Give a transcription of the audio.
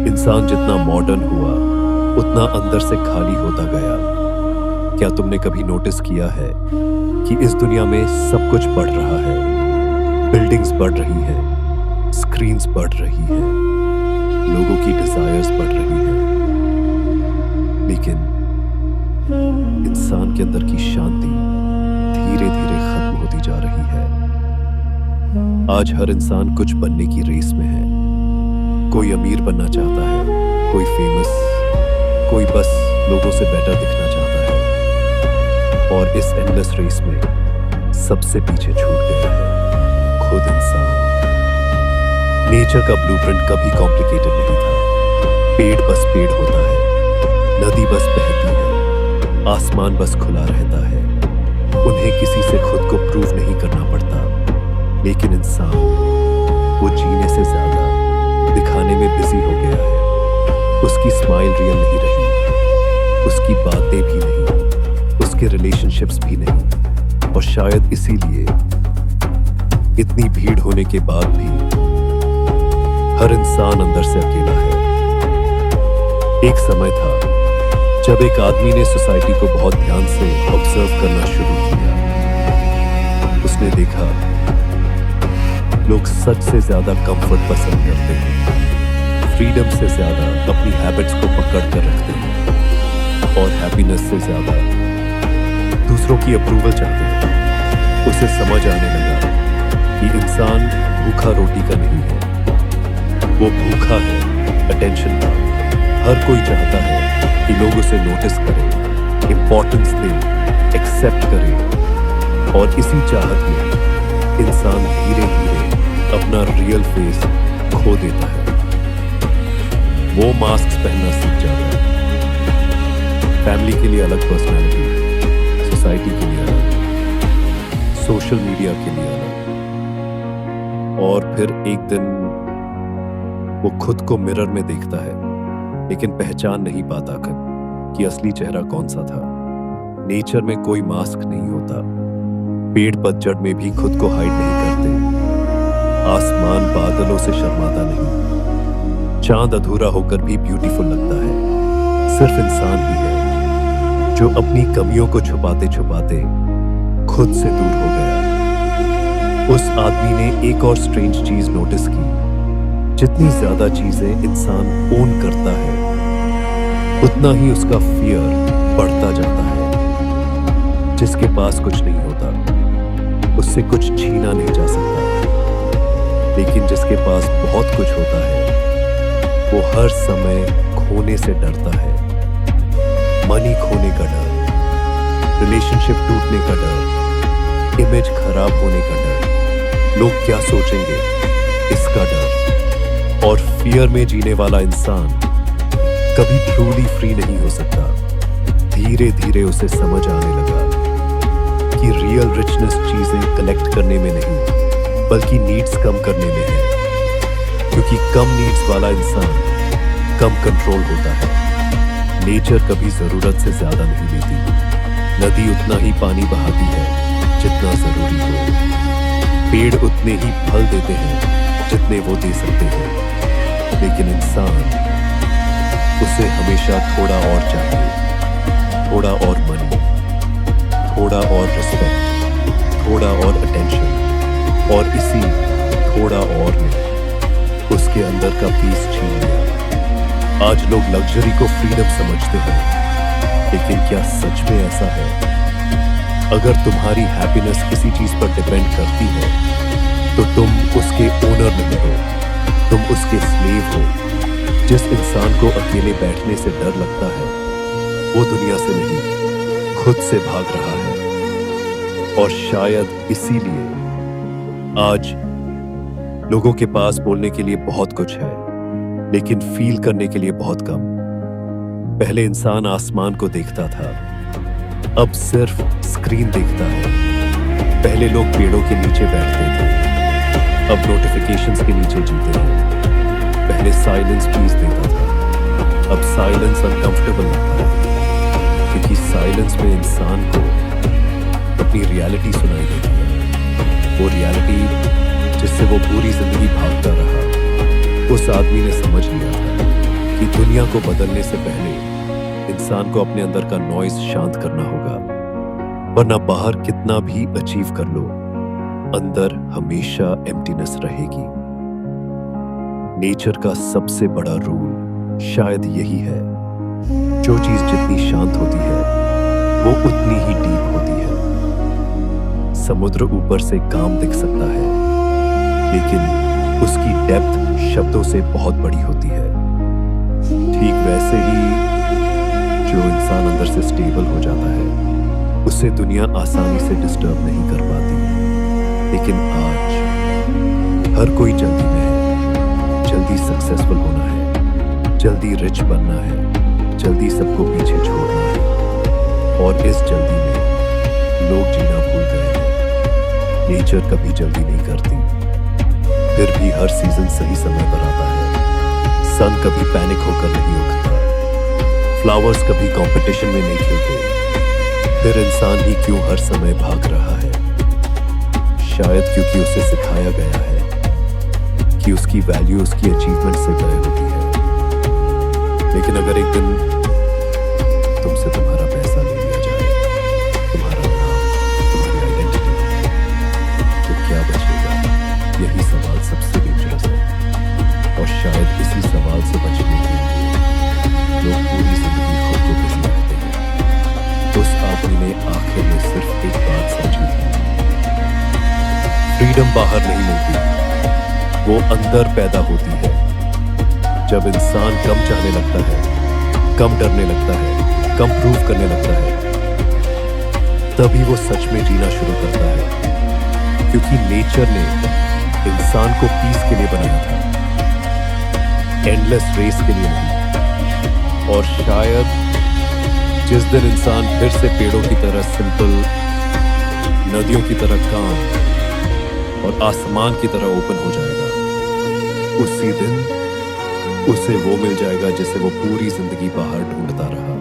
इंसान जितना मॉडर्न हुआ उतना अंदर से खाली होता गया। क्या तुमने कभी नोटिस किया है कि इस दुनिया में सब कुछ बढ़ रहा है? बिल्डिंग्स बढ़ रही हैं, स्क्रीन्स बढ़ रही हैं, लोगों की डिजायर्स बढ़ रही हैं, लेकिन इंसान के अंदर की शांति धीरे धीरे खत्म होती जा रही है। आज हर इंसान कुछ बनने की रेस में है। कोई अमीर बनना चाहता है, कोई फेमस, कोई बस लोगों से बेटर दिखना चाहता है। और इस एंडलेस रेस में सबसे पीछे छूट गया है खुद इंसान। नेचर का ब्लूप्रिंट कभी कॉम्प्लिकेटेड नहीं था। पेड़ बस पेड़ होता है, नदी बस बहती है, आसमान बस खुला रहता है। उन्हें किसी से खुद को प्रूव नहीं करना पड़ता। लेकिन इंसान वो जीने से ज्यादा दिखाने में बिजी हो गया है। उसकी स्माइल रियल नहीं रही, उसकी बातें भी नहीं, उसके रिलेशनशिप्स भी नहीं। और शायद इसीलिए इतनी भीड़ होने के बाद भी हर इंसान अंदर से अकेला है। एक समय था जब एक आदमी ने सोसाइटी को बहुत ध्यान से ऑब्जर्व करना शुरू किया। उसने देखा लोग सच से ज्यादा कंफर्ट पसंद करते हैं, फ्रीडम से ज्यादा अपनी हैबिट्स को पकड़ कर रखते हैं, और हैप्पीनेस से ज्यादा दूसरों की अप्रूवल चाहते हैं। उसे समझ आने लगा कि इंसान भूखा रोटी का नहीं है, वो भूखा है अटेंशन का। हर कोई चाहता है कि लोग उसे नोटिस करें, इंपॉर्टेंस दें, एक्सेप्ट करें। और इसी चाहत में इंसान धीरे धीरे अपना रियल फेस खो देता है। वो मास्क पहनना सीख जाता है। फैमिली के लिए अलग पर्सनालिटी, सोसाइटी के लिए अलग, सोशल मीडिया के लिए अलग। और फिर एक दिन वो खुद को मिरर में देखता है, लेकिन पहचान नहीं पाता कि असली चेहरा कौन सा था। नेचर में कोई मास्क नहीं होता। पेड़ पतझड़ में भी खुद को हाइड नहीं करते। आसमान बादलों से शर्माता नहीं। चांद अधूरा होकर भी ब्यूटीफुल लगता है। सिर्फ इंसान ही है जो अपनी कमियों को छुपाते छुपाते खुद से दूर हो गया। उस आदमी ने एक और स्ट्रेंज चीज नोटिस की। जितनी ज्यादा चीजें इंसान ओन करता है, उतना ही उसका फियर बढ़ता जाता है। जिसके पास कुछ नहीं होता, उससे कुछ छीना नहीं जा सकता। लेकिन जिसके पास बहुत कुछ होता है, वो हर समय खोने से डरता है। मनी खोने का डर, रिलेशनशिप टूटने का डर, इमेज खराब होने का डर, लोग क्या सोचेंगे इसका डर। और फियर में जीने वाला इंसान कभी ट्रूली फ्री नहीं हो सकता। धीरे धीरे उसे समझ आने लगा कि रियल रिचनेस चीजें कलेक्ट करने में नहीं, बल्कि नीड्स कम करने में है। क्योंकि कम नीड्स वाला इंसान कम कंट्रोल होता है। नेचर कभी जरूरत से ज्यादा नहीं लेती। नदी उतना ही पानी बहाती है जितना जरूरी हो। पेड़ उतने ही फल देते हैं जितने वो दे सकते हैं। लेकिन इंसान, उसे हमेशा थोड़ा और चाहिए, थोड़ा और मनी, थोड़ा और रिस्पेक्ट, थोड़ा और अटेंशन। और इसी थोड़ा और ने उसके अंदर का पीस छीन लिया। आज लोग लग्जरी को फ्रीडम समझते हैं, लेकिन क्या सच में ऐसा है? अगर तुम्हारी हैप्पीनेस किसी चीज पर डिपेंड करती है, तो तुम उसके ओनर नहीं हो, तुम उसके स्लेव हो। जिस इंसान को अकेले बैठने से डर लगता है, वो दुनिया से नहीं, खुद से भाग रहा है। और शायद इसीलिए आज लोगों के पास बोलने के लिए बहुत कुछ है, लेकिन फील करने के लिए बहुत कम। पहले इंसान आसमान को देखता था, अब सिर्फ स्क्रीन देखता है। पहले लोग पेड़ों के नीचे बैठते थे, अब नोटिफिकेशंस के नीचे जीते हैं। पहले साइलेंस पीस देता था, अब साइलेंस अनकंफर्टेबल लगता है। क्योंकि साइलेंस में इंसान को अपनी रियलिटी सुनाई देती है। वो रियलिटी जिससे वो पूरी जिंदगी भागता रहा। उस आदमी ने समझ लिया था कि दुनिया को बदलने से पहले इंसान को अपने अंदर का नॉइज शांत करना होगा, वरना बाहर कितना भी अचीव कर लो, अंदर हमेशा एम्प्टीनेस रहेगी। नेचर का सबसे बड़ा रूल शायद यही है, जो चीज जितनी शांत होती है वो उतनी ही डीप होती है। समुद्र ऊपर से काम दिख सकता है, लेकिन उसकी डेप्थ शब्दों से बहुत बड़ी होती है। ठीक वैसे ही जो इंसान अंदर से स्टेबल हो जाता है, उसे दुनिया आसानी से डिस्टर्ब नहीं कर पाती। लेकिन आज हर कोई जल्दी में है, जल्दी सक्सेसफुल होना है, जल्दी रिच बनना है, जल्दी सबको पीछे छोड़ना है। और इस जल्दी में लोग जीना भूल गए हैं। नेचर कभी जल्दी नहीं करती, फिर भी हर सीजन सही समय पर आता है। सन कभी पैनिक होकर नहीं उगता, फ्लावर्स कभी कंपटीशन में नहीं खिलते, फिर इंसान ही क्यों हर समय भाग रहा है? शायद क्योंकि उसे सिखाया गया है कि उसकी वैल्यू उसकी अचीवमेंट से तय होती है। लेकिन अगर एक दिन तुमसे तुम्हारा पैसा ले लिया जाए, तुम्हारा नाम, तुम्हारी आइडेंटिटी, तो क्या बचेगा? यही सवाल सबसे डेंजरस है। और शायद इसी सवाल से बचने के लिए लोग पूरी जिंदगी खुद को बिजी रखते हैं। उस आदमी ने आखिर में सिर्फ एक बात समझी थी, फ्रीडम बाहर नहीं मिलती, वो अंदर पैदा होती है। जब इंसान कम चाहने लगता है, कम डरने लगता है, कम प्रूव करने लगता है, तभी वो सच में जीना शुरू करता है। क्योंकि नेचर ने इंसान को पीस के लिए बनाया था, एंडलेस रेस के लिए नहीं। और शायद जिस दिन इंसान फिर से पेड़ों की तरह सिंपल, नदियों की तरह काम और आसमान की तरह ओपन हो जाएगा, उसी दिन उसे वो मिल जाएगा जिसे वो पूरी जिंदगी बाहर ढूंढता रहा।